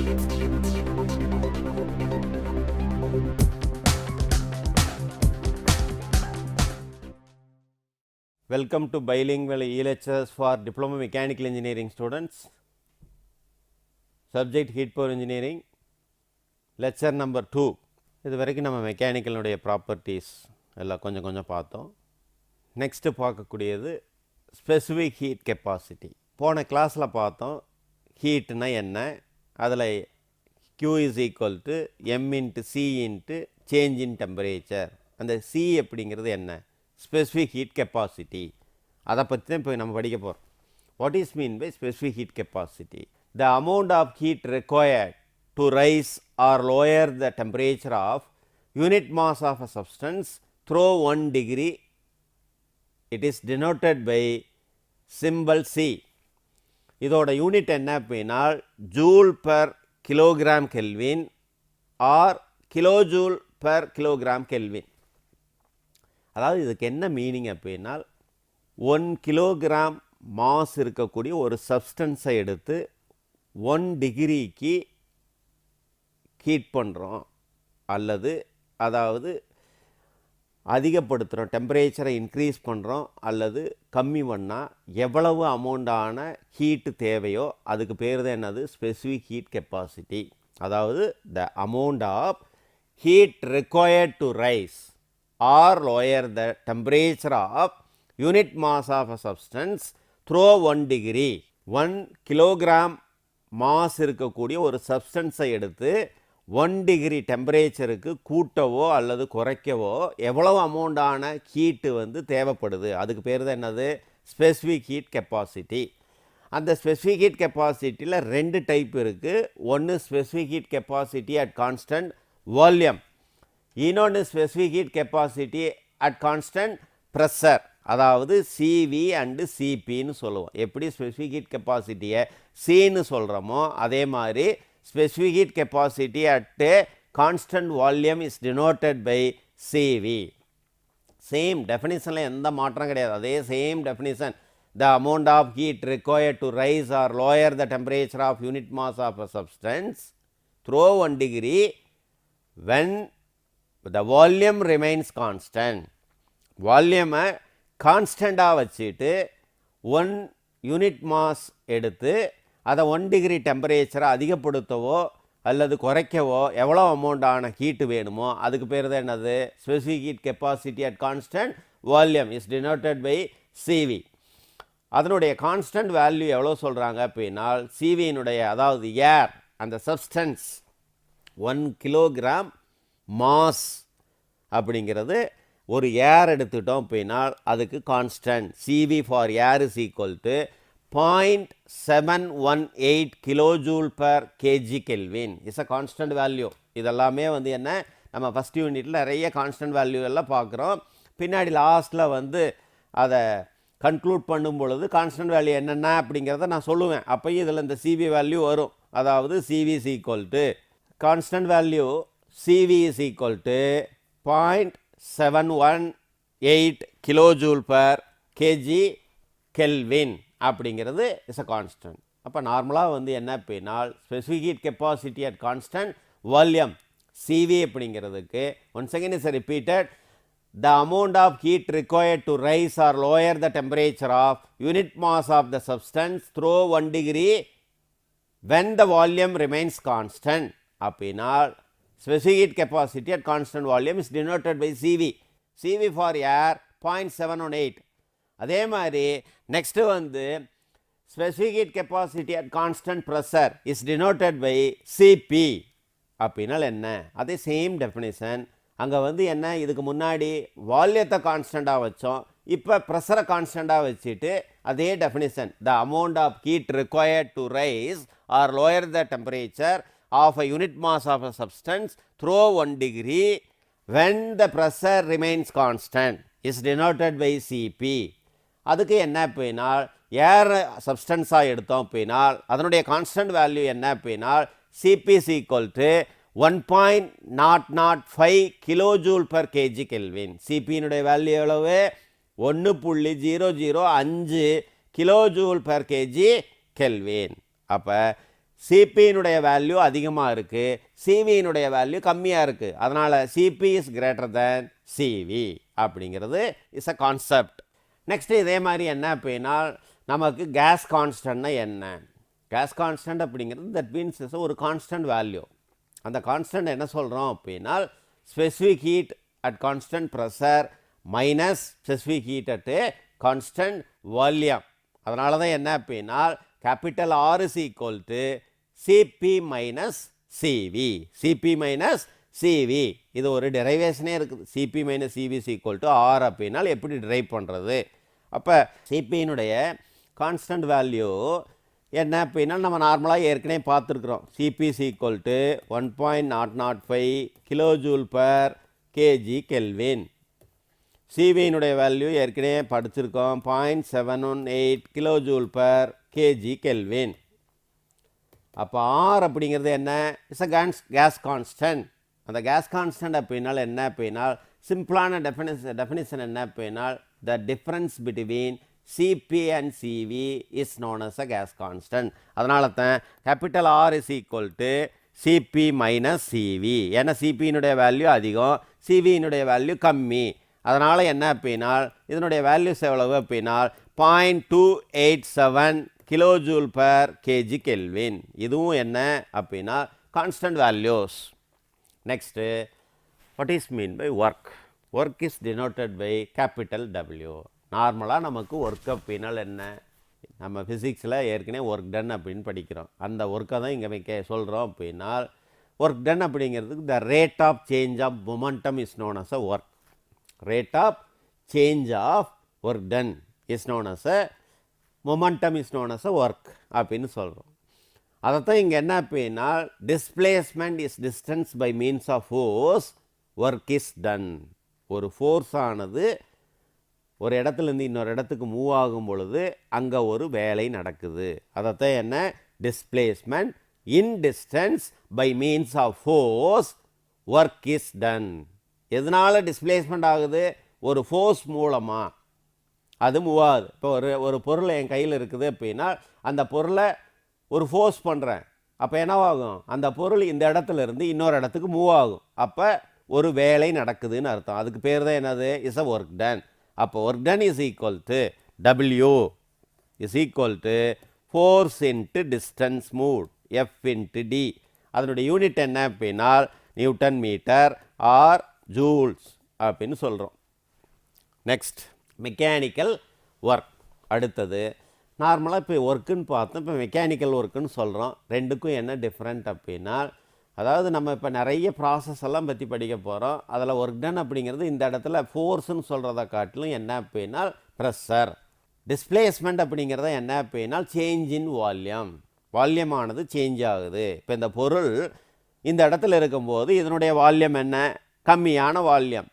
Welcome to bilingual e-lectures for Diploma Mechanical Engineering students. Subject Heat Power Engineering. Lecture number 2. இது வரைக்கும் நம்ம மெக்கானிக்கலுடைய properties எல்லாம் கொஞ்சம் பார்த்தோம். நெக்ஸ்ட்டு பார்க்கக்கூடியது ஸ்பெசிஃபிக் ஹீட் கெப்பாசிட்டி. போன கிளாஸில் பார்த்தோம் ஹீட்னா என்ன, அதில் Q is equal to M into C into change in temperature. அந்த C அப்படிங்கிறது என்ன, ஸ்பெசிஃபிக் ஹீட் கெப்பாசிட்டி. அதை பற்றி தான் இப்போ நம்ம படிக்க போகிறோம். What is mean by specific heat capacity? The amount of heat required to rise or lower the temperature of unit mass of a substance through 1 degree. It is denoted by symbol C. இதோட unit என்ன அப்படின்னா joule per kilogram kelvin or kilojoule per kilogram kelvin. அதாவது இதுக்கு என்ன meaning அப்படின்னா 1 kilogram mass இருக்கக்கூடிய ஒரு சப்ஸ்டன்ஸை எடுத்து 1 டிகிரிக்கு ஹீட் பண்ணுறோம், அல்லது அதாவது அதிகப்படுத்துகிறோம், டெம்பரேச்சரை இன்க்ரீஸ் பண்ணுறோம் அல்லது கம்மி பண்ணால் எவ்வளவு அமௌண்டான ஹீட்டு தேவையோ அதுக்கு பேர் தான் என்னது, ஸ்பெசிஃபிக் ஹீட் கெப்பாசிட்டி. அதாவது the amount of heat required to raise or lower the temperature of unit mass of a substance through 1 degree. 1 kilogram mass இருக்கக்கூடிய ஒரு சப்ஸ்டன்ஸை எடுத்து 1 டிகிரி டெம்பரேச்சருக்கு கூட்டவோ அல்லது குறைக்கவோ எவ்வளவு அமௌண்டான ஹீட்டு தேவைப்படுது, அதுக்கு பேர் தான் என்னது, ஸ்பெசிஃபிக் ஹீட் கெப்பாசிட்டி. அந்த ஸ்பெசிஃபிக் ஹீட் கெப்பாசிட்டியில் 2 டைப் இருக்குது. ஒன்று specific heat capacity at constant volume, இன்னொன்று specific heat capacity at constant pressure, அதாவது சிவி அண்டு சிபின்னு சொல்லுவோம். எப்படி ஸ்பெசிஃபிக் ஹீட் கெப்பாசிட்டியை சின்னு சொல்கிறோமோ அதே மாதிரி specific heat capacity at constant volume is denoted by CV. Same டெஃபினிஷனில் எந்த மாற்றம் கிடையாது, அதே same definition. The amount of heat required to rise or lower the temperature of unit mass of a substance through 1 degree when the volume remains constant. வால்யூமை கான்ஸ்டண்ட்டாக வச்சுட்டு 1 unit mass எடுத்து அதை 1 டிகிரி டெம்பரேச்சரை அதிகப்படுத்தவோ அல்லது குறைக்கவோ எவ்வளோ அமௌண்டான ஹீட்டு வேணுமோ அதுக்கு பேர் தான் என்னது, specific heat capacity at constant volume is denoted by CV. அதனுடைய கான்ஸ்டன்ட் வேல்யூ எவ்வளோ சொல்கிறாங்க அப்படின்னா சிவியினுடைய, அதாவது ஏர், அந்த சப்ஸ்டன்ஸ் 1 கிலோகிராம் மாஸ் அப்படிங்கிறது ஒரு ஏர் எடுத்துட்டோம் அப்படின்னா அதுக்கு constant CV for air is equal to 0.718 kilojoule per KG kelvin is a constant value. இதெல்லாமே என்ன, நம்ம ஃபஸ்ட் யூனிட்டில் நிறைய கான்ஸ்டன்ட் வேல்யூ எல்லாம் பார்க்குறோம். பின்னாடி லாஸ்ட்டில் அதை கன்க்ளூட் பண்ணும் பொழுது கான்ஸ்டன்ட் வேல்யூ என்னென்ன அப்படிங்கிறத நான் சொல்லுவேன். அப்போயும் இதில் இந்த சிவி வேல்யூ வரும். அதாவது CV is equal to constant value CV is equal to 0.718 kilojoule per kg Kelvin அப்படிங்கிறது இஸ் அ கான்ஸ்டன்ட். அப்போ நார்மலாக என்ன அப்படின்னா specific heat capacity at constant volume CV அப்படிங்கிறதுக்கு once again is repeated, the amount of heat required to rise or lower the temperature of unit mass of the substance through 1 degree when the volume remains constant. அப்படின்னா specific heat capacity at constant volume is denoted by CV. CV for air 0.718. அதே மாதிரி next specific heat capacity at constant pressure is denoted by CP. அப்படின்னா என்ன, அதே same definition. அங்கே என்ன, இதுக்கு முன்னாடி வால்யூத்தை கான்ஸ்டண்ட்டாக வச்சோம், இப்போ ப்ரெஷரை கான்ஸ்டண்ட்டாக வச்சுட்டு அதே definition, the amount of heat required to rise or lower the temperature of a unit mass of a substance through 1 degree when the pressure remains constant is denoted by CP. அதுக்கு என்ன அப்படின்னா ஏர் சப்ஸ்டன்ஸாக எடுத்தோம் அப்படின்னா அதனுடைய கான்ஸ்டன்ட் வேல்யூ என்ன அப்படின்னா CP is equal to 1.005 kilojoule per KG kelvin. சிபியினுடைய value எவ்வளவு, 1.005 கிலோஜூல் பர் கேஜி கெல்வின். அப்போ சிபியினுடைய வேல்யூ அதிகமாக இருக்குது, சிவியினுடைய வேல்யூ கம்மியாக இருக்குது. அதனால் CP is greater than CV அப்படிங்கிறது இஸ் அ கான்செப்ட். நெக்ஸ்ட்டு இதே மாதிரி என்ன அப்படின்னா நமக்கு கேஸ் கான்ஸ்டன்ட்னா என்ன? கேஸ் கான்ஸ்டன்ட் அப்படிங்கிறது தட் மீன்ஸ் இஸ் ஒரு கான்ஸ்டன்ட் வேல்யூ. அந்த கான்ஸ்டன்ட் என்ன சொல்கிறோம் அப்படின்னா specific heat at constant pressure minus specific heat at constant volume. அதனால தான் என்ன அப்படின்னா capital R is equal to CP minus CV. CP minus CV இது ஒரு டெரைவேஷனே இருக்குது. CP minus CV is equal to R அப்படின்னால் எப்படி டிரைவ் பண்ணுறது? அப்போ சிபியினுடைய கான்ஸ்டன்ட் வேல்யூ என்ன அப்படின்னா நம்ம நார்மலாக ஏற்கனவே பார்த்துருக்குறோம். CP is equal to 1.005 kilojoule per KG kelvin. சிவியினுடைய வேல்யூ ஏற்கனவே படிச்சிருக்கோம் 0.718 கிலோஜூல் பர் கேஜி கெல்வின். அப்போ ஆர் அப்படிங்கிறது என்ன? It's a gas constant. அந்த கேஸ் கான்ஸ்டன்ட் அப்படின்னால் என்ன அப்படின்னா சிம்பிளான டெஃபினிஷன் என்ன அப்படின்னா the difference between CP and CV is known as a gas constant. அதனால தான் capital R is equal to CP minus CV. ஏன்னா சிபியினுடைய வேல்யூ அதிகம், சிவியினுடைய வேல்யூ கம்மி. அதனால் என்ன அப்படின்னா இதனுடைய வேல்யூஸ் எவ்வளவு அப்படின்னா 0.287 கிலோஜூல் பர் கேஜி கெல்வின். இதுவும் என்ன அப்படின்னா constant values. Next what is mean by work? Work is denoted by capital W. நார்மலாக நமக்கு ஒர்க் அப்படின்னால் என்ன? நம்ம ஃபிசிக்ஸில் ஏற்கனவே ஒர்க் டன் அப்படின்னு படிக்கிறோம். அந்த ஒர்க்கை தான் இங்கே சொல்கிறோம் அப்படின்னா ஒர்க் டன் அப்படிங்கிறதுக்கு the rate of change of momentum is known as a work. Rate of change of work done is known as a momentum is known as a work அப்படின்னு சொல்கிறோம். அதைத்தான் இங்கே என்ன அப்படின்னா displacement is distance by means of force work is done. ஒரு force ஆனது ஒரு இடத்துலேருந்து இன்னொரு இடத்துக்கு மூவ் ஆகும் பொழுது அங்கே ஒரு வேலை நடக்குது. அதைத்தான் என்ன displacement in distance by means of force work is done. எதனால் டிஸ்பிளேஸ்மெண்ட் ஆகுது? ஒரு ஃபோர்ஸ் மூலமாக அது மூவ் ஆகுது. இப்போ ஒரு பொருள் என் கையில் இருக்குது அப்படின்னா அந்த பொருளை ஒரு ஃபோர்ஸ் பண்ணுறேன். அப்போ என்னவாகும்? அந்த பொருள் இந்த இடத்துல இருந்து இன்னொரு இடத்துக்கு மூவ் ஆகும். அப்போ ஒரு வேலை நடக்குதுன்னு அர்த்தம். அதுக்கு பேர் தான் என்னது? Is a work done. அப்போ work done is equal to W is equal to force into distance move F into D. அதனுடைய யூனிட் என்ன அப்படின்னா நியூட்டன் மீட்டர் ஆர் ஜூல்ஸ் அப்படின்னு சொல்கிறோம். Next mechanical work. அடுத்தது நார்மலாக இப்போ ஒர்க்குன்னு பார்த்தோம், இப்போ மெக்கானிக்கல் ஒர்க்குன்னு சொல்கிறோம். ரெண்டுக்கும் என்ன டிஃப்ரெண்ட் அப்படின்னா அதாவது நம்ம இப்போ நிறைய ப்ராசஸ் எல்லாம் பற்றி படிக்க போகிறோம். அதில் ஒர்க் டன் அப்படிங்கிறது இந்த இடத்துல ஃபோர்ஸ்ன்னு சொல்கிறத காட்டிலும் என்ன அப்படின்னா ப்ரெஷர். டிஸ்பிளேஸ்மெண்ட் அப்படிங்கிறத என்ன அப்படின்னா சேஞ்ச் இன் வால்யூம். வால்யூமானது சேஞ்ச் ஆகுது. இப்போ இந்த பொருள் இந்த இடத்துல இருக்கும்போது இதனுடைய வால்யூம் என்ன? கம்மியான வால்யூம்.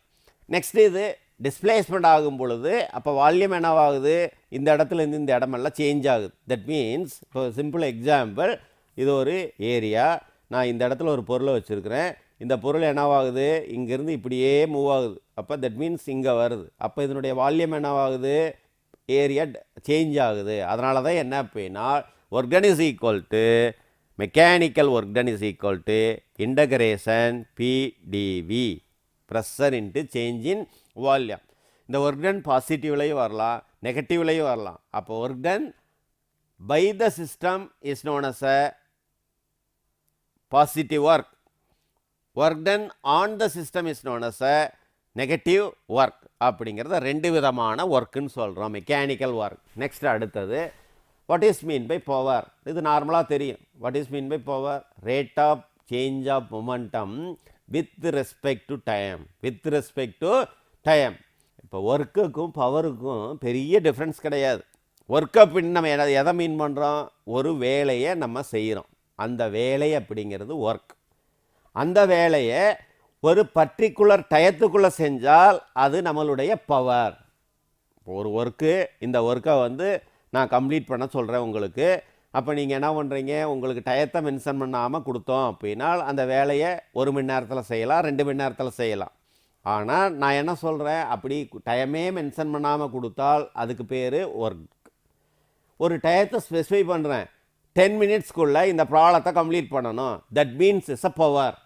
நெக்ஸ்ட் இது டிஸ்பிளேஸ்மெண்ட் ஆகும் பொழுது அப்போ வால்யூம் என்னவாகுது? இந்த இடத்துலேருந்து இந்த இடமெல்லாம் சேஞ்ச் ஆகுது. தட் மீன்ஸ் இப்போ சிம்பிள் எக்ஸாம்பிள், இது ஒரு ஏரியா, நான் இந்த இடத்துல ஒரு பொருளை வச்சுருக்கிறேன். இந்த பொருள் என்னவாகுது? இங்கேருந்து இப்படியே மூவ் ஆகுது. அப்போ தட் மீன்ஸ் இங்கே வருது. அப்போ இதனுடைய வால்யூம் என்னவாகுது? ஏரியா சேஞ்ச் ஆகுது. அதனால தான் என்ன அப்படின்னா work done is equal to mechanical work done is equal to integration PdV pressure into change in volume. இந்த ஒர்க் டன் பாசிட்டிவ்லையும் வரலாம், நெகட்டிவ்லையும் வரலாம். அப்போ work done by the system is known as a positive work. Work done on the system is known as a negative work. அப்படிங்கிறத ரெண்டு விதமான ஒர்க்குன்னு சொல்கிறோம், மெக்கானிக்கல் ஒர்க். நெக்ஸ்ட் அடுத்தது what is mean by power? இது நார்மலாக தெரியும். What is mean by power? Rate of change of momentum with respect to time. With respect to time. இப்போ ஒர்க்குக்கும் பவருக்கும் பெரிய டிஃப்ரென்ஸ் கிடையாது. ஒர்க் அப்படின்னு நம்ம எதை மீன் பண்ணுறோம்? ஒரு வேலையை நம்ம செய்கிறோம். அந்த வேலை அப்படிங்கிறது ஒர்க். அந்த வேலையை ஒரு பர்டிகுலர் டயத்துக்குள்ளே செஞ்சால் அது நம்மளுடைய பவர். ஒரு ஒர்க்கு, இந்த ஒர்க்கை நான் கம்ப்ளீட் பண்ண சொல்கிறேன் உங்களுக்கு. அப்போ நீங்கள் என்ன பண்ணுறீங்க? உங்களுக்கு டயத்தை மென்ஷன் பண்ணாமல் கொடுத்தோம் அப்படின்னா அந்த வேலையை 1 மணி நேரத்தில் செய்யலாம், 2 மணி நேரத்தில் செய்யலாம். ஆனால் நான் என்ன சொல்கிறேன், அப்படி டைமே மென்ஷன் பண்ணாமல் கொடுத்தால் அதுக்கு பேர் ஒர்க். ஒரு டயத்தை ஸ்பெசிஃபை பண்ணுறேன், 10 minutesக்குள்ளே இந்த ப்ராப்ளத்தை கம்ப்ளீட் பண்ணணும். That means is a power.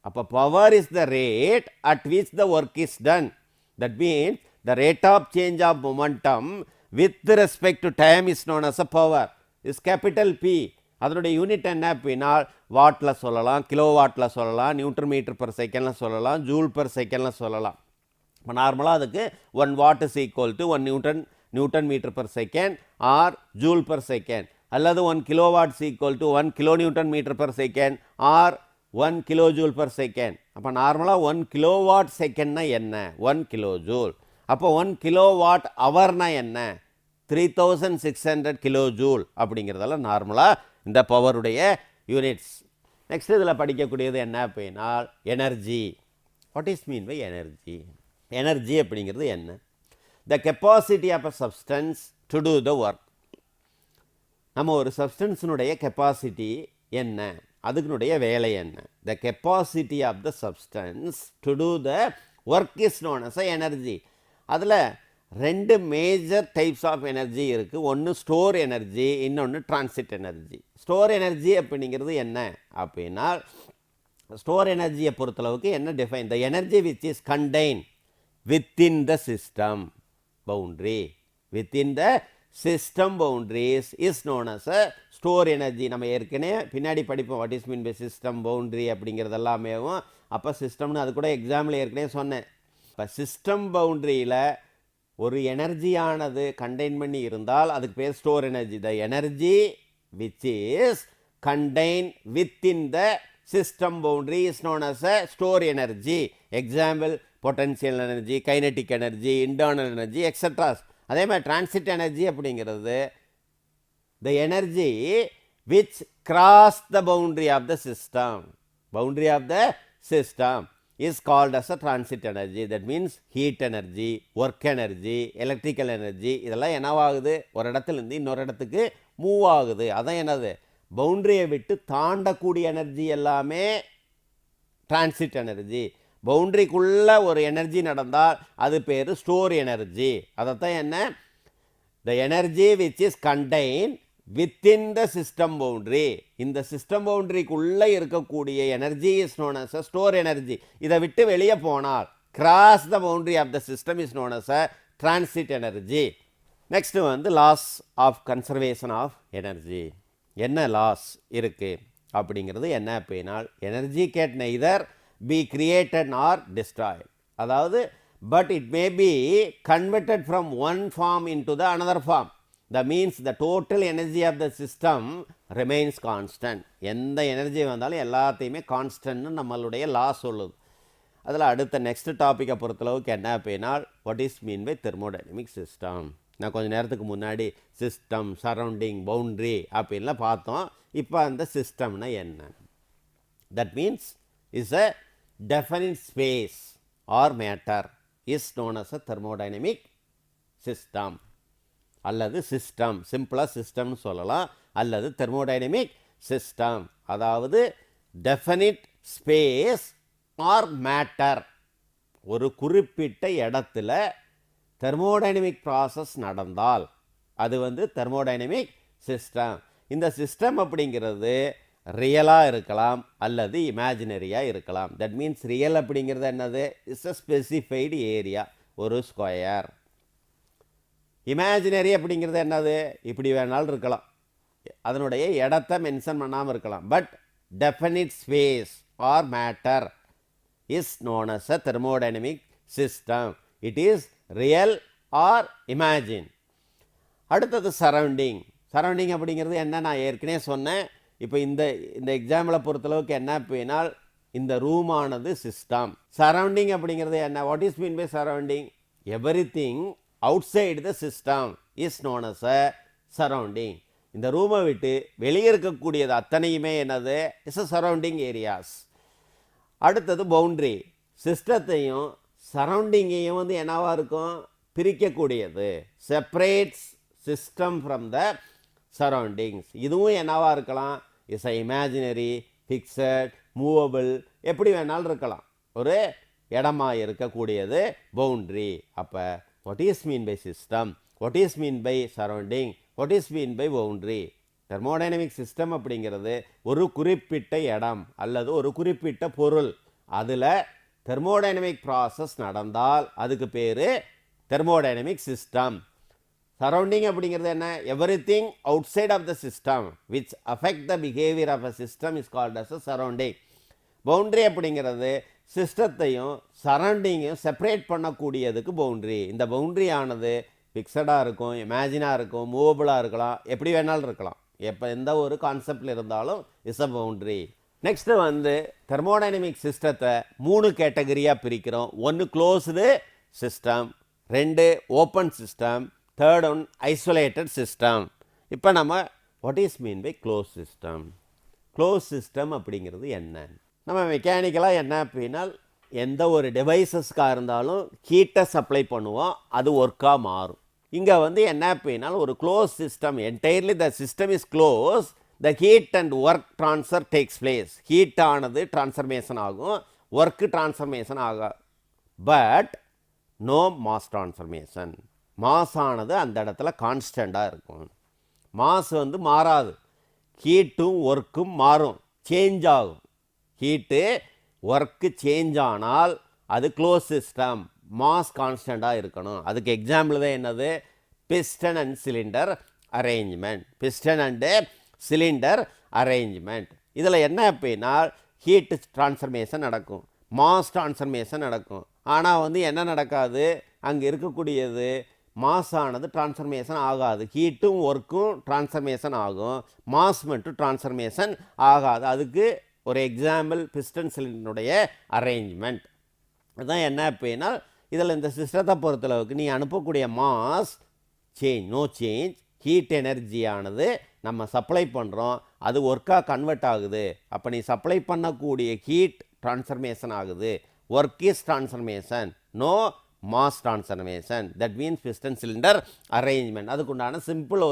அப்போ power is the rate at which the work is done. That means the rate of change of momentum with respect to time is known as a power. Is capital P. அதனுடைய unit என்ன அப்படின்னால் வாட்டில் சொல்லலாம், kilo வாட்டில் சொல்லலாம், Newton metre per செகண்டில் சொல்லலாம், joule per செகண்டில் சொல்லலாம். இப்போ நார்மலாக அதுக்கு 1 watt is equal to 1 newton metre per second or joule per second, அல்லது 1 kilo watts equal to 1 kilo newton metre per second or 1 kilo joule per second. அப்போ நார்மலாக 1 கிலோ வாட் செகண்ட்னா என்ன? 1 கிலோ ஜூல். அப்போ 1 கிலோ வாட் ஹவர்னா என்ன? 3600 kilo joule. அப்படிங்கிறதெல்லாம் நார்மலாக இந்த பவருடைய units. Next இதில் படிக்கக்கூடியது என்ன அப்படின்னா energy. What is mean by energy? Energy அப்படிங்கிறது என்ன? The capacity of a substance to do the work. நம்ம ஒரு சப்ஸ்டன்ஸினுடைய கெப்பாசிட்டி என்ன, அதுக்குனுடைய வேலை என்ன? The capacity of the substance to do the work is known as a energy. அதில் 2 மேஜர் டைப்ஸ் ஆஃப் எனர்ஜி இருக்குது. ஒன்று ஸ்டோர் எனர்ஜி, இன்னொன்று டிரான்சிட் எனர்ஜி. ஸ்டோர் எனர்ஜி அப்படிங்கிறது என்ன அப்படின்னா, ஸ்டோர் எனர்ஜியை பொறுத்தளவுக்கு என்ன define? The energy which is contain within the system boundary. Within the system boundaries is known as a store energy. நம்ம ஏற்கனவே பின்னாடி படிப்போம் what is mean by system boundary அப்படிங்கிறது எல்லாமே. அப்போ சிஸ்டம்னு அது கூட எக்ஸாம்பிள் ஏற்கனவே சொன்னேன். இப்போ சிஸ்டம் பவுண்ட்ரியில் ஒரு எனர்ஜியானது கண்டெயின் பண்ணி இருந்தால் அதுக்கு பேர் store energy. The energy which is contain within the system boundary is known as a store energy. Example potential energy, kinetic energy, internal energy extras. அதே மாதிரி டிரான்சிட் எனர்ஜி அப்படிங்கிறது the energy which cross the boundary of the system. Boundary of the system is called as a transit energy. That means heat energy, work energy, electrical energy. இதெல்லாம் என்னவாகுது? ஒரு இடத்துலேருந்து இன்னொரு இடத்துக்கு move ஆகுது. அதான் என்னது? பவுண்ட்ரியை விட்டு தாண்டக்கூடிய எனர்ஜி எல்லாமே டிரான்சிட் எனர்ஜி. பவுண்ட்ரிக்குள்ளே ஒரு எனர்ஜி நடந்தால் அது பேர் ஸ்டோர் எனர்ஜி. அதைத்தான் என்ன? The energy which is contain within the system boundary. இந்த சிஸ்டம் பவுண்ட்ரிக்குள்ளே இருக்கக்கூடிய energy is known as a store energy. இதை விட்டு வெளியே போனால் cross the boundary of the system is known as a transit energy. Next வந்து laws of conservation of energy. என்ன laws இருக்குது அப்படிங்கிறது என்ன அப்படின்னால், energy gate neither be created or destroyed. அதாவது but it may be converted from one form into the another form. That means the total energy of the system remains constant. எந்த energy வந்தாலும் எல்லாத்தையுமே கான்ஸ்டன்ட்னு நம்மளுடைய லா சொல்லுது. அதில் அடுத்த நெக்ஸ்ட் டாப்பிக்கை பொறுத்தளவுக்கு என்ன அப்படின்னா what is mean by thermodynamic system. நான் கொஞ்சம் நேரத்துக்கு முன்னாடி சிஸ்டம், சரௌண்டிங், பவுண்ட்ரி அப்படின்லாம் பார்த்தோம். இப்போ அந்த சிஸ்டம்னா என்ன? That means is a definite space or matter is known as a thermodynamic system. அல்லது சிஸ்டம், சிம்பிளாக சிஸ்டம்னு சொல்லலாம், அல்லது தெர்மோடைனமிக் சிஸ்டம். அதாவது டெஃபினிட் ஸ்பேஸ் ஆர் மேட்டர். ஒரு குறிப்பிட்ட இடத்துல தெர்மோடைனமிக் ப்ராசஸ் நடந்தால் அது வந்து தெர்மோடைனமிக் சிஸ்டம். இந்த சிஸ்டம் அப்படிங்கிறது ரியலாக இருக்கலாம் அல்லது இமேஜினரியாக இருக்கலாம். தட் மீன்ஸ் ரியல் அப்படிங்கிறது என்னது? இட்ஸ் அ ஸ்பெசிஃபைடு ஏரியா, ஒரு ஸ்கொயர். இமேஜினரி அப்படிங்கிறது என்னது? இப்படி வேணாலும் இருக்கலாம், அதனுடைய இடத்தை மென்ஷன் பண்ணாமல் இருக்கலாம். But definite space or matter is known as a thermodynamic system. It is real or imagine. அடுத்தது சரௌண்டிங். சரௌண்டிங் அப்படிங்கிறது என்ன? நான் ஏற்கனவே சொன்னேன். இப்போ இந்த எக்ஸாம்பிளை பொறுத்தளவுக்கு என்ன அப்படின்னால் இந்த ரூமானது சிஸ்டம். சரௌண்டிங் அப்படிங்கிறது என்ன? What is mean by surrounding? Everything outside the system is known as a surrounding. இந்த ரூமை விட்டு வெளியே இருக்கக்கூடியது அத்தனையுமே என்னது? Is a surrounding areas. அடுத்தது பவுண்ட்ரி. சிஸ்டத்தையும் சரௌண்டிங்கையும் வந்து என்னவாக இருக்கும்? பிரிக்கக்கூடியது. Separates system from the surroundings. இதுவும் என்னவாக இருக்கலாம்? Is a imaginary, fixed, movable, எப்படி வேணாலும் இருக்கலாம். ஒரு இடமா இருக்கக்கூடியது பவுண்ட்ரி. அப்போ what is mean by system, what is mean by surrounding, what is mean by boundary? Thermodynamic system அப்படிங்கிறது ஒரு குறிப்பிட்ட இடம் அல்லது ஒரு குறிப்பிட்ட பொருள், அதில் தெர்மோடைனமிக் ப்ராசஸ் நடந்தால் அதுக்கு பேர் தெர்மோடைனமிக் சிஸ்டம். சரௌண்டிங் அப்படிங்கிறது என்ன? Everything outside of the system which affect the behaviour of a system is called as a surrounding. Boundary அப்படிங்கிறது சிஸ்டத்தையும் சரௌண்டிங்கையும் செப்பரேட் பண்ணக்கூடியதுக்கு பவுண்ட்ரி. இந்த பவுண்ட்ரி ஆனது ஃபிக்ஸடாக இருக்கும், இமேஜினாக இருக்கும், மூவபிளாக இருக்கலாம், எப்படி வேணாலும் இருக்கலாம். எப்போ எந்த ஒரு கான்செப்டில் இருந்தாலும் இஸ் அ பவுண்ட்ரி. நெக்ஸ்ட்டு வந்து தெர்மோடைனமிக் சிஸ்டத்தை 3 கேட்டகரியாக பிரிக்கிறோம். ஒன்று closed system, 2 open system, 3rd one isolated system. இப்போ நம்ம what is mean by close system? Close system அப்படிங்கிறது என்ன? நம்ம மெக்கானிக்கலாக என்ன அப்படின்னா எந்த ஒரு டிவைசஸ்க்காக இருந்தாலும் ஹீட்டை சப்ளை பண்ணுவோம், அது ஒர்க்காக மாறும். இங்கே வந்து என்ன அப்படின்னா ஒரு close system, entirely the system is close, the heat and work transfer takes place. Heat ஆனது டிரான்ஸ்ஃபர்மேஷன் ஆகும், ஒர்க்கு டிரான்ஸ்ஃபர்மேஷன் ஆகும், but no mass transformation. Mass ஆனது அந்த இடத்துல கான்ஸ்டண்ட்டாக இருக்கும். மாஸ் வந்து மாறாது, ஹீட்டும் ஒர்க்கும் மாறும், சேஞ்ச் ஆகும். ஹீட்டு ஒர்க்கு சேஞ்ச் ஆனால் அது க்ளோஸ் சிஸ்டம், மாஸ் கான்ஸ்டண்ட்டாக இருக்கணும். அதுக்கு எக்ஸாம்பிள் தான் என்னது? Piston and cylinder arrangement. Piston and cylinder arrangement. இதில் என்ன அப்படின்னா ஹீட்டு டிரான்ஸ்ஃபர்மேஷன் நடக்கும், மாஸ் டிரான்ஸ்ஃபர்மேஷன் நடக்கும். ஆனால் வந்து என்ன நடக்காது, அங்கே இருக்கக்கூடியது மாஸ் ஆனது டிரான்ஸ்ஃபர்மேஷன் ஆகாது. ஹீட்டும் ஒர்க்கும் டிரான்ஸ்ஃபர்மேஷன் ஆகும், மாஸ் மட்டும் டிரான்ஸ்ஃபர்மேஷன் ஆகாது. அதுக்கு ஒரு எக்ஸாம்பிள் பிஸ்டன் சிலிண்டருடைய அரேஞ்ச்மெண்ட். அதுதான் என்ன அப்படின்னா இதில் இந்த சிஸ்டத்தை பொறுத்தளவுக்கு நீ அனுப்பக்கூடிய mass change, no change. Heat எனர்ஜியானது நம்ம சப்ளை பண்ணுறோம், அது ஒர்க்காக கன்வெர்ட் ஆகுது. அப்போ நீ சப்ளை பண்ணக்கூடிய ஹீட் டிரான்ஸ்ஃபர்மேஷன் ஆகுது, work is transformation, no mass transformation. That means piston cylinder arrangement. அதுக்குண்டான சிம்பிள்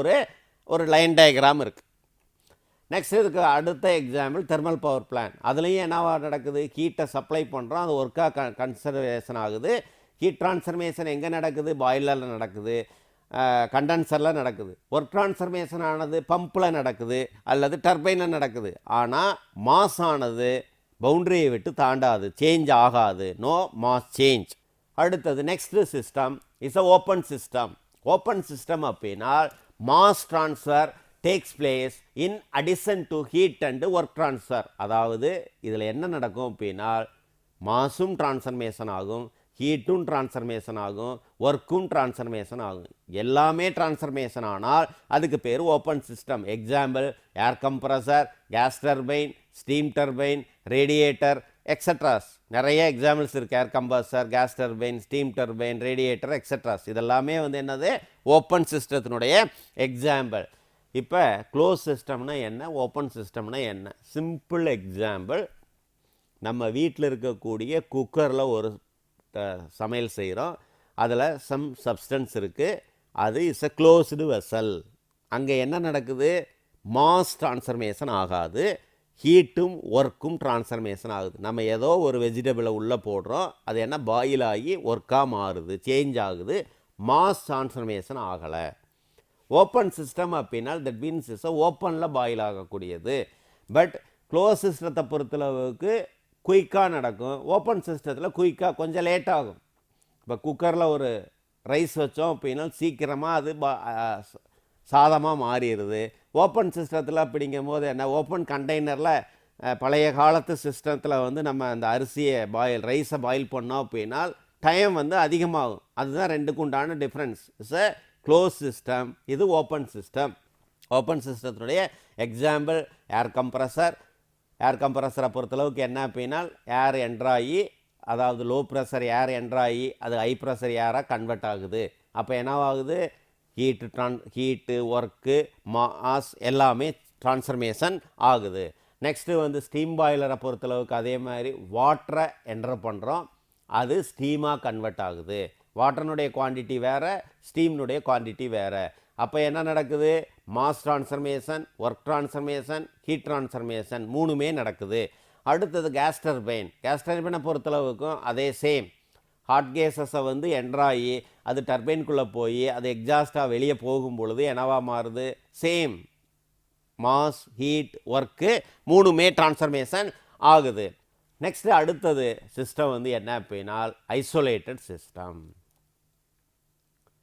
ஒரு லைன் டயக்ராம் இருக்குது. நெக்ஸ்ட் இதுக்கு அடுத்த எக்ஸாம்பிள் தெர்மல் பவர் பிளான்ட். அதுலேயும் என்னவா நடக்குது? ஹீட்டை சப்ளை பண்ணுறோம், அது ஒர்க்காக கன்சர்வேஷன் ஆகுது. ஹீட் டிரான்ஸ்ஃபர்மேஷன் எங்கே நடக்குது? பாய்லரில் நடக்குது, கண்டென்சரில் நடக்குது. ஒர்க் டிரான்ஸ்ஃபர்மேஷன் ஆனது பம்பில் நடக்குது அல்லது டர்பைனில் நடக்குது. ஆனால் மாஸ் ஆனது பவுண்ட்ரியை விட்டு தாண்டாது, சேஞ்ச் ஆகாது, நோ மாஸ் சேஞ்ச். அடுத்தது next system is a open system. Open system அப்படின்னா mass transfer takes place in addition to heat and work transfer. அதாவது இதில் என்ன நடக்கும் அப்படின்னா மாஸும் டிரான்ஸ்ஃபர்மேஷன் ஆகும், ஹீட்டும் டிரான்ஸ்ஃபர்மேஷன் ஆகும், ஒர்க்கும் டிரான்ஸ்ஃபர்மேஷன் ஆகும். எல்லாமே டிரான்ஸ்ஃபர்மேஷன் ஆனால் அதுக்கு பேர் open system. Example air compressor, gas turbine, steam turbine, radiator etcetera. நிறைய எக்ஸாம்பிள்ஸ் இருக்குது. Air compressor, gas turbine, steam turbine, radiator etcetera. இதெல்லாமே வந்து என்னது? ஓப்பன் சிஸ்டத்தினுடைய எக்ஸாம்பிள். இப்போ க்ளோஸ் சிஸ்டம்னா என்ன, ஓப்பன் சிஸ்டம்னா என்ன? சிம்பிள் எக்ஸாம்பிள், நம்ம வீட்டில் இருக்கக்கூடிய குக்கரில் ஒரு சமையல் செய்கிறோம், அதில் சம் சப்ஸ்டன்ஸ் இருக்குது, அது இஸ் அ க்ளோஸ்டு வெசல். அங்கே என்ன நடக்குது? மாஸ் டிரான்ஸ்ஃபர்மேஷன் ஆகாது, ஹீட்டும் ஒர்க்கும் டிரான்ஸ்ஃபர்மேஷன் ஆகுது. நம்ம ஏதோ ஒரு வெஜிடபிளை உள்ளே போடுறோம், அது என்ன பாயில் ஆகி ஒர்க்காக மாறுது, சேஞ்ச் ஆகுது, மாஸ் டிரான்ஸ்ஃபர்மேஷன் ஆகலை. ஓப்பன் சிஸ்டம் அப்படின்னா தட் மீன்ஸ் இஸ் ஓப்பனில் பாயில் ஆகக்கூடியது. பட் க்ளோஸ் சிஸ்டத்தை பொறுத்தளவுக்கு குயிக்காக நடக்கும், ஓப்பன் சிஸ்டத்தில் குயிக்காக கொஞ்சம் லேட் ஆகும். இப்போ குக்கரில் ஒரு ரைஸ் வச்சோம் அப்படின்னா சீக்கிரமாக அது சாதமாக மாறிடுது. ஓப்பன் சிஸ்டத்தில் அப்படிங்கும் போது என்ன, ஓப்பன் கண்டெய்னரில் பழைய காலத்து சிஸ்டத்தில் வந்து நம்ம அந்த அரிசியை ரைஸை பாயில் பண்ணோம் அப்படின்னா டைம் வந்து அதிகமாகும். அதுதான் ரெண்டுக்கு உண்டான difference. It's a close system, இது ஓப்பன் சிஸ்டம். ஓப்பன் சிஸ்டத்துடைய எக்ஸாம்பிள் ஏர் கம்ப்ரஸர். ஏர் கம்ப்ரஸரை பொறுத்தளவுக்கு என்ன அப்படின்னா ஏர் என்ட்ராகி, அதாவது லோ ப்ரெஷர் ஏர் என்ட்ராகி அது ஹை ப்ரெஷர் ஏராக கன்வெர்ட் ஆகுது. அப்போ என்னவாகுது? ஹீட்டு ஒர்க்கு மாஸ் எல்லாமே டிரான்ஸ்ஃபர்மேஷன் ஆகுது. நெக்ஸ்ட்டு வந்து ஸ்டீம் பாய்லரை பொறுத்தளவுக்கு அதே மாதிரி வாட்டரை என்ட்ரு பண்ணுறோம், அது ஸ்டீமாக கன்வெர்ட் ஆகுது. வாட்டர்னுடைய குவான்டிட்டி வேறு, ஸ்டீம்னுடைய குவான்டிட்டி வேறு. அப்போ என்ன நடக்குது? Mass transformation, work transformation, heat transformation மூணுமே நடக்குது. அடுத்தது கேஸ் டர்பைன். கேஸ் டர்பைனை பொறுத்தளவுக்கும் அதே சேம். ஹாட் கேஸஸை வந்து என்ட்ராகி அது டர்பைனுக்குள்ளே போய் அது எக்ஸாஸ்டாக வெளியே போகும் பொழுது என்னவா மாறுது? சேம் மாஸ் ஹீட் ஒர்க்கு மூணுமே டிரான்ஸ்ஃபர்மேஷன் ஆகுது. நெக்ஸ்ட் அடுத்தது சிஸ்டம் வந்து என்ன அப்படின்னா ஐசோலேட்டட் சிஸ்டம்.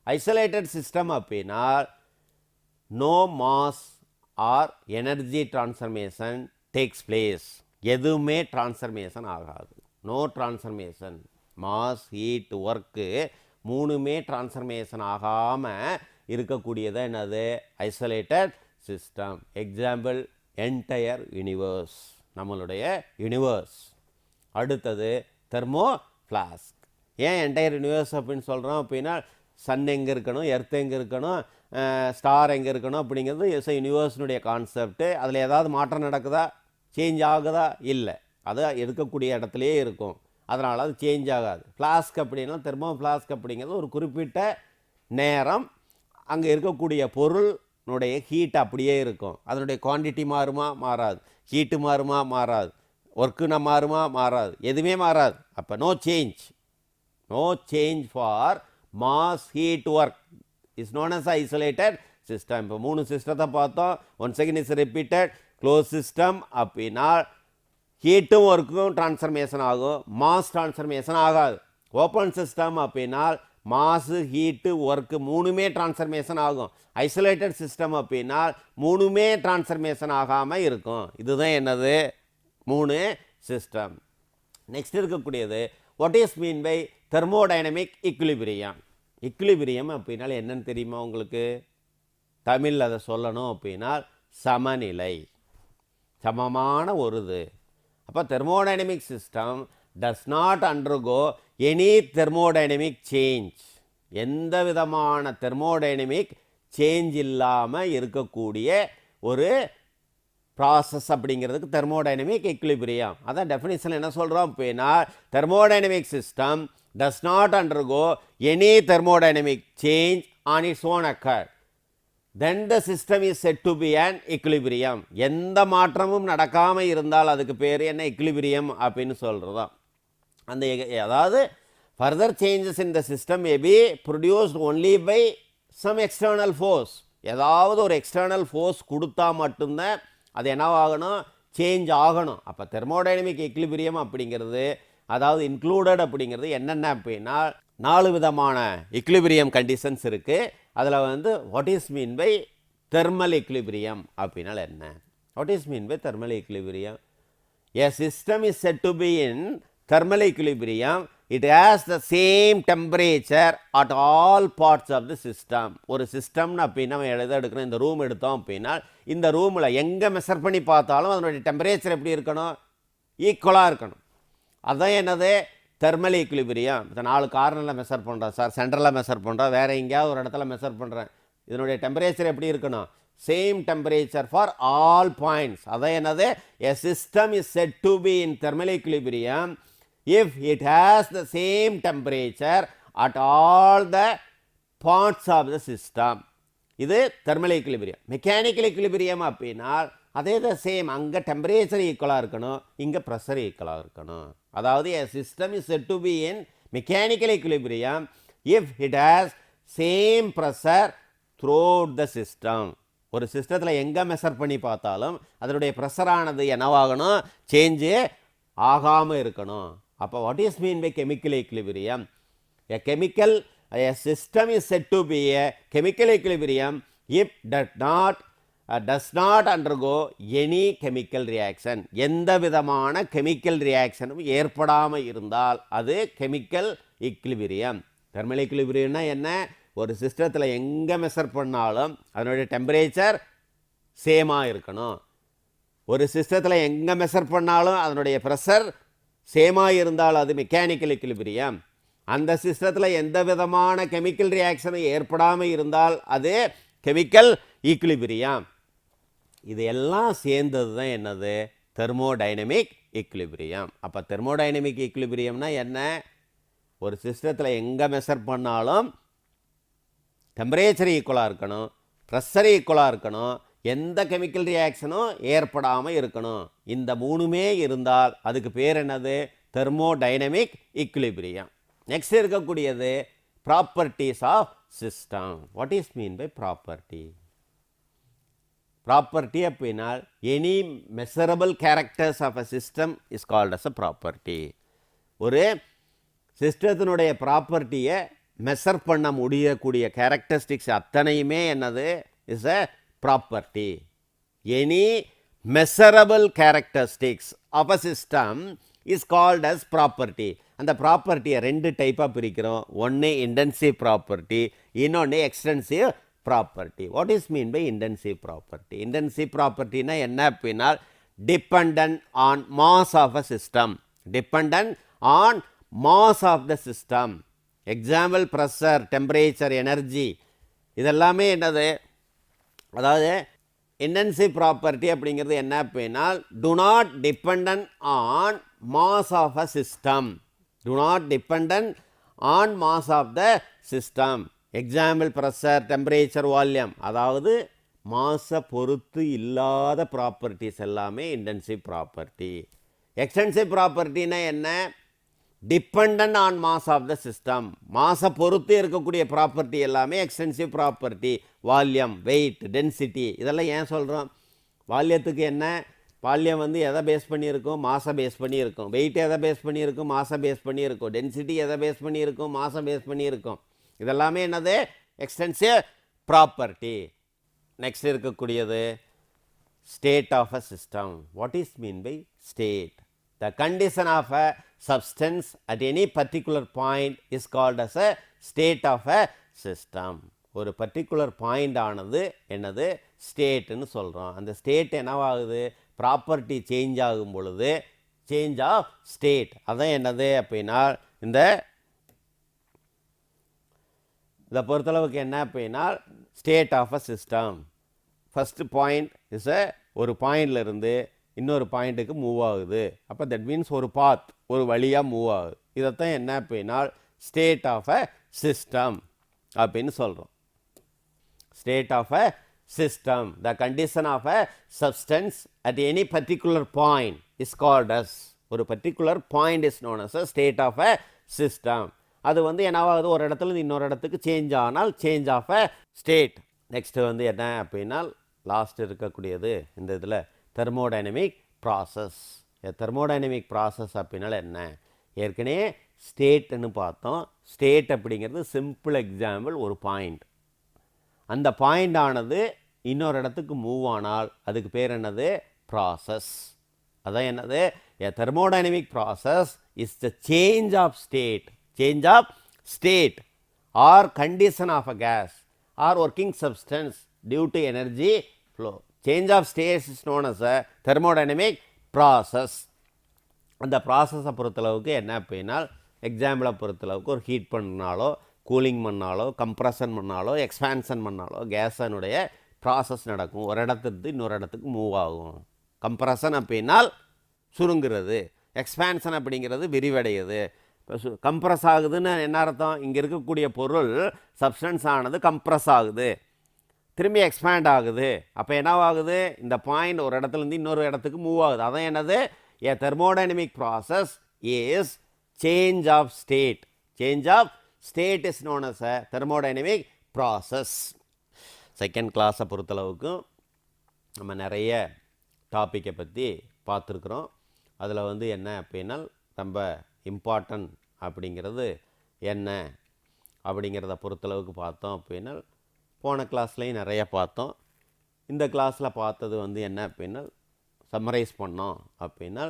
ஐசோலேட்டட் சிஸ்டம் அப்படின்னா no mass or energy transformation takes place. எதுவுமே டிரான்ஸ்ஃபர்மேஷன் ஆகாது. No transformation. Mass heat work மூணுமே டிரான்ஸ்ஃபர்மேஷன் ஆகாமல் இருக்கக்கூடியது என்னது isolated system. Example entire universe, நம்மளுடைய யூனிவர்ஸ். அடுத்தது தெர்மோ ஃப்ளாஸ்க். ஏன் என்டையர் யூனிவர்ஸ் அப்படின்னு சொல்கிறோம் அப்படின்னா சன் எங்கே இருக்கணும், எர்த் எங்கே இருக்கணும், ஸ்டார் எங்கே இருக்கணும் அப்படிங்கிறது இஸ் யூனிவர்ஸினுடைய கான்செப்ட். அதில் ஏதாவது மாற்றம் நடக்குதா, சேஞ்ச் ஆகுதா? இல்லை, அது இருக்கக்கூடிய இடத்துலையே இருக்கும். அதனால் அது சேஞ்ச் ஆகாது. ஃப்ளாஸ்க் அப்படின்னா தெர்மோ ஃப்ளாஸ்க் அப்படிங்கிறது ஒரு குறிப்பிட்ட நேரம் அங்கே இருக்கக்கூடிய பொருளுடைய ஹீட் அப்படியே இருக்கும். அதனுடைய குவான்டிட்டி மாறுமா? மாறாது. ஹீட்டு மாறுமா? மாறாது. ஒர்க்குனா மாறுமா? மாறாது. எதுவுமே மாறாது. அப்போ no change. No change for mass heat work is known as isolated system. இப்போ 3 சிஸ்டத்தை பார்த்தோம். Once again is repeated. Close system அப்படின்னா ஹீட்டும் ஒர்க்கும் டிரான்ஸ்ஃபர்மேஷன் ஆகும், மாஸ் டிரான்ஸ்ஃபர்மேஷன் ஆகாது. ஓப்பன் சிஸ்டம் அப்படின்னா மாசு ஹீட்டு ஒர்க்கு மூணுமே டிரான்ஸ்ஃபர்மேஷன் ஆகும். ஐசோலேட்டட் சிஸ்டம் அப்படின்னா மூணுமே டிரான்ஸ்ஃபர்மேஷன் ஆகாமல் இருக்கும். இதுதான் என்னது 3 சிஸ்டம். நெக்ஸ்ட் இருக்கக்கூடியது what is mean by thermodynamic equilibrium. Equilibrium அப்படின்னா என்னன்னு தெரியுமா உங்களுக்கு? தமிழில் அதை சொல்லணும் அப்படின்னா சமநிலை, சமமான ஒரு இது. அப்போ thermodynamic system does not undergo any thermodynamic change. எந்த விதமான தெர்மோடைனமிக் சேஞ்ச் இல்லாமல் இருக்கக்கூடிய ஒரு ப்ராசஸ் அப்படிங்கிறதுக்கு தெர்மோடைனமிக் எக்விலிபிரியம். அதான் டெஃபினிஷன் என்ன சொல்கிறோம் அப்படின்னா thermodynamic system does not undergo any thermodynamic change on its own occur. then the system is said to be an equilibrium. எந்த மாற்றமும் நடக்காமல் இருந்தால் அதுக்கு பேர் என்ன? equilibrium அப்படின்னு சொல்கிறோம். அந்த அதாவது further changes in the system may be produced only by some external force. ஏதாவது ஒரு எக்ஸ்டர்னல் ஃபோர்ஸ் கொடுத்தா மட்டும்தான் அது என்னவாகணும்? சேஞ்ச் ஆகணும். அப்போ தெர்மோடைனமிக் எக்விலிபிரியம் அப்படிங்கிறது அதாவது இன்க்ளூடட் அப்படிங்கிறது என்னென்ன அப்படின்னா 4 விதமான எக்விலிபிரியம் கண்டிஷன்ஸ் இருக்குது. அதில் வந்து what is mean by thermal equilibrium அப்படின்னா என்ன? What is mean by thermal equilibrium? A system is said to be in thermal equilibrium. It has the same temperature at all parts of the system. ஒரு சிஸ்டம்னு அப்படின்னா நம்ம எடுக்கிறோம், இந்த room எடுத்தோம் அப்படின்னா இந்த ரூமில் எங்கே மெஷர் பண்ணி பார்த்தாலும் அதனுடைய டெம்பரேச்சர் எப்படி இருக்கணும்? ஈக்குவலாக இருக்கணும். அதுதான் என்னது? Thermal equilibrium. இந்த 4 கார்னரில் மெஷர் பண்ணுறோம் சார், சென்டரில் மெஷர் பண்ணுறோம், வேறு எங்கேயாவது ஒரு இடத்துல மெஷர் பண்ணுறேன். இதனுடைய டெம்பரேச்சர் எப்படி இருக்கணும்? Same temperature for all points. அதான் என்னது? A system is said to be in thermal equilibrium if it has the same temperature at all the parts of the system. இது தெர்மல் ஈக்குலிபிரியம். மெக்கானிக்கல் ஈக்குலிபிரியம் அப்படின்னா அதே தான் same. அங்கே temperature ஈக்குவலாக இருக்கணும், இங்கே ப்ரெஷர் ஈக்குவலாக இருக்கணும். அதாவது a system is said to be in mechanical equilibrium if it has same pressure throughout the system. ஒரு சிஸ்டத்தில் எங்கே மெஷர் பண்ணி பார்த்தாலும் அதனுடைய ப்ரெஷரானது என்னவாகணும்? சேஞ்சு ஆகாமல் இருக்கணும். அப்போ what is mean by chemical equilibrium? A system is said to be a chemical equilibrium if does not undergo any chemical reaction. எந்த விதமான கெமிக்கல் ரியாக்ஷனும் ஏற்படாமல் இருந்தால் அது கெமிக்கல் ஈக்குலிபிரியம். தெர்மல் ஈக்குலிபிரியம்னா என்ன? ஒரு சிஸ்டத்தில் எங்கே மெஷர் பண்ணாலும் அதனுடைய டெம்பரேச்சர் சேமாக இருக்கணும். ஒரு சிஸ்டத்தில் எங்கே மெஷர் பண்ணாலும் அதனுடைய ப்ரெஷர் சேமாக இருந்தால் அது மெக்கானிக்கல் ஈக்குலிபிரியம். அந்த சிஸ்டத்தில் எந்த விதமான கெமிக்கல் ரியாக்ஷனும் ஏற்படாமல் இருந்தால் அது கெமிக்கல் ஈக்குலிபிரியம். இது எல்லாம் சேர்ந்தது தான் என்னது? Thermodynamic equilibrium. அப்போ தெர்மோடைனமிக் ஈக்குலிபிரியம்னா என்ன? ஒரு சிஸ்டத்தில் எங்கே மெஷர் பண்ணாலும் டெம்பரேச்சர் ஈக்குவலாக இருக்கணும், ப்ரெஷர் ஈக்குவலாக இருக்கணும், எந்த கெமிக்கல் ரியாக்ஷனும் ஏற்படாமல் இருக்கணும். இந்த 3மே இருந்தால் அதுக்கு பேர் என்னது? Thermodynamic equilibrium. நெக்ஸ்ட் இருக்கக்கூடியது properties of system. What is mean by property? Property அப்படின்னா any measurable characters of a system is called as a property. ஒரு சிஸ்டத்தினுடைய ப்ராப்பர்ட்டியை மெஷர் பண்ண முடியக்கூடிய கேரக்டரிஸ்டிக்ஸ் அத்தனையுமே என்னது is a property. Any measurable characteristics of a system is called as property. அந்த ப்ராப்பர்ட்டியை 2 டைப்பாக பிரிக்கிறோம். ஒன்று இன்டென்சிவ் ப்ராப்பர்ட்டி, இன்னொன்று extensive property. What is mean by intensive property? Intensive ப்ராப்பர்ட்டினா என்ன அப்படின்னா dependent on mass of a system. Dependent on mass of the system. Example pressure, temperature, energy இதெல்லாமே என்னது? அதாவது இன்டென்சிவ் ப்ராப்பர்ட்டி அப்படிங்கிறது என்ன அப்படின்னா do not dependent on mass of a system. Do not dependent on mass of the system. Example pressure, temperature, volume. அதாவது மாஸை பொறுத்து இல்லாத ப்ராப்பர்ட்டிஸ் எல்லாமே இன்டென்சிவ் ப்ராப்பர்ட்டி. எக்ஸ்டென்சிவ் ப்ராப்பர்ட்டினா என்ன? Dependent on mass of the system. மாஸை பொறுத்து இருக்கக்கூடிய ப்ராப்பர்ட்டி எல்லாமே extensive property. Volume, weight, density இதெல்லாம் ஏன் சொல்கிறோம்? வால்யத்துக்கு என்ன? வால்யூம் வந்து எதை பேஸ் பண்ணியிருக்கும்? மாஸை பேஸ் பண்ணியிருக்கும். வெயிட் எதை பேஸ் பண்ணியிருக்கும்? மாஸை பேஸ் பண்ணியிருக்கும். டென்சிட்டி எதை பேஸ் பண்ணியிருக்கும்? மாஸை பேஸ் பண்ணியிருக்கும். இதெல்லாமே என்னது? Extensive property. நெக்ஸ்ட் இருக்கக்கூடியது state of a system. What is mean by state? The condition of a substance at any particular point is called as a state of a system. ஒரு particular point ஆனது என்னது? ஸ்டேட்னு சொல்கிறோம். அந்த state என்னவாகுது? Property change ஆகும் பொழுது change of state. அதான் என்னது அப்படின்னா இதை பொறுத்தளவுக்கு என்ன அப்படின்னா state of a system. First point is ஒரு பாயிண்ட்லேருந்து இன்னொரு பாயிண்ட்டுக்கு மூவ் ஆகுது. அப்போ தட் மீன்ஸ் ஒரு பாத், ஒரு வழியாக மூவ் ஆகுது. இதைத்தான் என்ன அப்படின்னா ஸ்டேட் ஆஃப் அ சிஸ்டம் அப்படின்னு சொல்கிறோம். State of a system. The condition of a substance at any particular point is called as. ஒரு particular point is known as a state of a system. அது வந்து என்னவாகுது? ஒரு இடத்துல இன்னொரு இடத்துக்கு சேஞ்ச் ஆனால் change of a state. Next வந்து என்ன அப்படின்னா லாஸ்ட் இருக்கக்கூடியது இந்த இதில் தெர்மோடைனமிக் ப்ராசஸ். தெர்மோடைனமிக் ப்ராசஸ் அப்படின்னால என்ன? ஏற்கனவே ஸ்டேட்னு பார்த்தோம். ஸ்டேட் அப்படிங்கிறது சிம்பிள் எக்ஸாம்பிள் ஒரு பாயிண்ட். அந்த பாயிண்ட் ஆனது இன்னொரு இடத்துக்கு மூவ் ஆனால் அதுக்கு பேர் என்னது? ப்ராசஸ். அதான் என்னது? A thermodynamic process is the change of state or condition of a gas or working substance due to energy flow. Change of state is known as a thermodynamic process. அந்த ப்ராசஸை பொறுத்தளவுக்கு என்ன அப்படின்னா எக்ஸாம்பிளை பொறுத்தளவுக்கு ஒரு ஹீட் பண்ணாலோ, கூலிங் பண்ணாலோ, compression பண்ணாலோ, எக்ஸ்பான்ஷன் பண்ணாலோ கேஸனுடைய ப்ராசஸ் நடக்கும். ஒரு இடத்துக்கு இன்னொரு இடத்துக்கு மூவ் ஆகும். கம்ப்ரஷன் அப்படின்னால் சுருங்குறது, எக்ஸ்பான்ஷன் அப்படிங்கிறது விரிவடையுது. இப்போ கம்ப்ரஸ் ஆகுதுன்னு என்ன அர்த்தம்? இங்கே இருக்கக்கூடிய பொருள் சப்ஸ்டன்ஸ் ஆனது கம்ப்ரஸ் ஆகுது, திரும்பி எக்ஸ்பேண்ட் ஆகுது. அப்போ என்னவாகுது? இந்த பாயிண்ட் ஒரு இடத்துலேருந்து இன்னொரு இடத்துக்கு மூவ் ஆகுது. அதான் என்னது? A thermodynamic process is change of state. Change of state is known as a thermodynamic process. Second கிளாஸை பொறுத்தளவுக்கு நம்ம நிறைய டாப்பிக்கை பற்றி பார்த்துருக்குறோம். அதில் வந்து என்ன அப்படின்னா ரொம்ப இம்பார்ட்டன்ட் அப்படிங்கிறது என்ன அப்படிங்கிறத பொறுத்தளவுக்கு பார்த்தோம் அப்படின்னா போன கிளாஸ்லேயும் நிறைய பார்த்தோம். இந்த கிளாஸில் பார்த்தது வந்து என்ன அப்படின்னா சம்மரைஸ் பண்ணோம் அப்படின்னா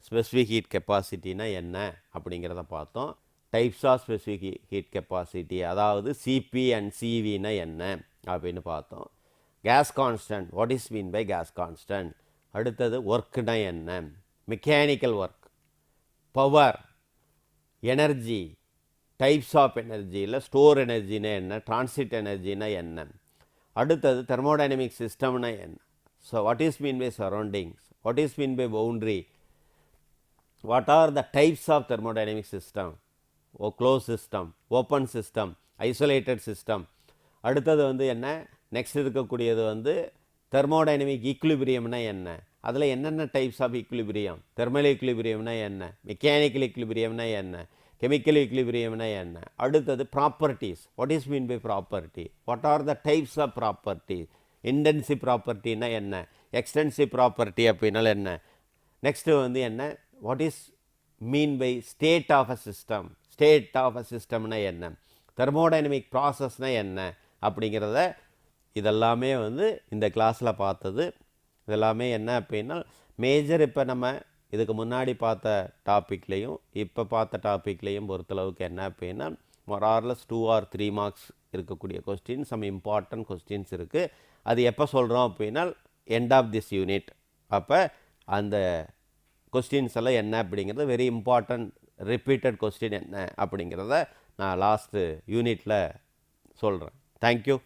ஸ்பெசிஃபிக் ஹீட் கெப்பாசிட்டினா என்ன அப்படிங்கிறத பார்த்தோம். Types of specific heat capacity, அதாவது சிபி அண்ட் சிவினா என்ன அப்படின்னு பார்த்தோம். Gas constant, what is mean by gas constant. அடுத்தது ஒர்க்குனா என்ன, mechanical work, power, energy, types of energy, இல்லை ஸ்டோர் எனர்ஜினா என்ன, டிரான்சிட் எனர்ஜினா என்ன. அடுத்தது தெர்மோடைனமிக் சிஸ்டம்னா என்ன. So what is mean by surroundings, what is mean by boundary, what are the types of thermodynamic system, close system, open system, isolated system. அடுத்தது வந்து என்ன, நெக்ஸ்ட் இருக்கக்கூடியது வந்து தெர்மோடைனமிக் ஈக்குலிபிரியம்னா என்ன, அதில் என்னென்ன டைப்ஸ் ஆஃப் ஈக்குலிபிரியம், தெர்மல் ஈக்குலிபிரியம்னா என்ன, மெக்கானிக்கல் ஈக்குலிபிரியம்னா என்ன, கெமிக்கல் ஈக்குலிபிரியம்னா என்ன. அடுத்தது properties, what is mean by property, what are the types of property. Intensive ப்ராப்பர்ட்டின்னா என்ன, எக்ஸ்டென்சிவ் ப்ராப்பர்ட்டி அப்படின்னால என்ன, நெக்ஸ்ட்டு வந்து என்ன, what is mean by state of a system, state of a சிஸ்டம்னா என்ன, தெர்மோடைனமிக் ப்ராசஸ்னால் என்ன அப்படிங்கிறத இதெல்லாமே வந்து இந்த கிளாஸில் பார்த்தது. இதெல்லாமே என்ன அப்படின்னா மேஜர் இப்போ நம்ம இதுக்கு முன்னாடி பார்த்த டாப்பிக்லேயும் இப்போ பார்த்த டாப்பிக்லேயும் பொறுத்தளவுக்கு என்ன அப்படின்னா மொரார்லஸ் 2 or 3 மார்க்ஸ் இருக்கக்கூடிய கொஸ்டின், சம் இம்பார்ட்டன்ட் கொஸ்டின்ஸ் இருக்குது. அது எப்போ சொல்கிறோம் அப்படின்னா எண்ட் ஆஃப் திஸ் யூனிட். அப்போ அந்த கொஸ்டின்ஸ் எல்லாம் என்ன அப்படிங்கிறது, வெரி இம்பார்ட்டன்ட் ரிப்பீட்டட் கொஸ்டின் என்ன அப்படிங்கிறத நான் லாஸ்ட்டு யூனிட்டில் சொல்கிறேன். தேங்க்யூ.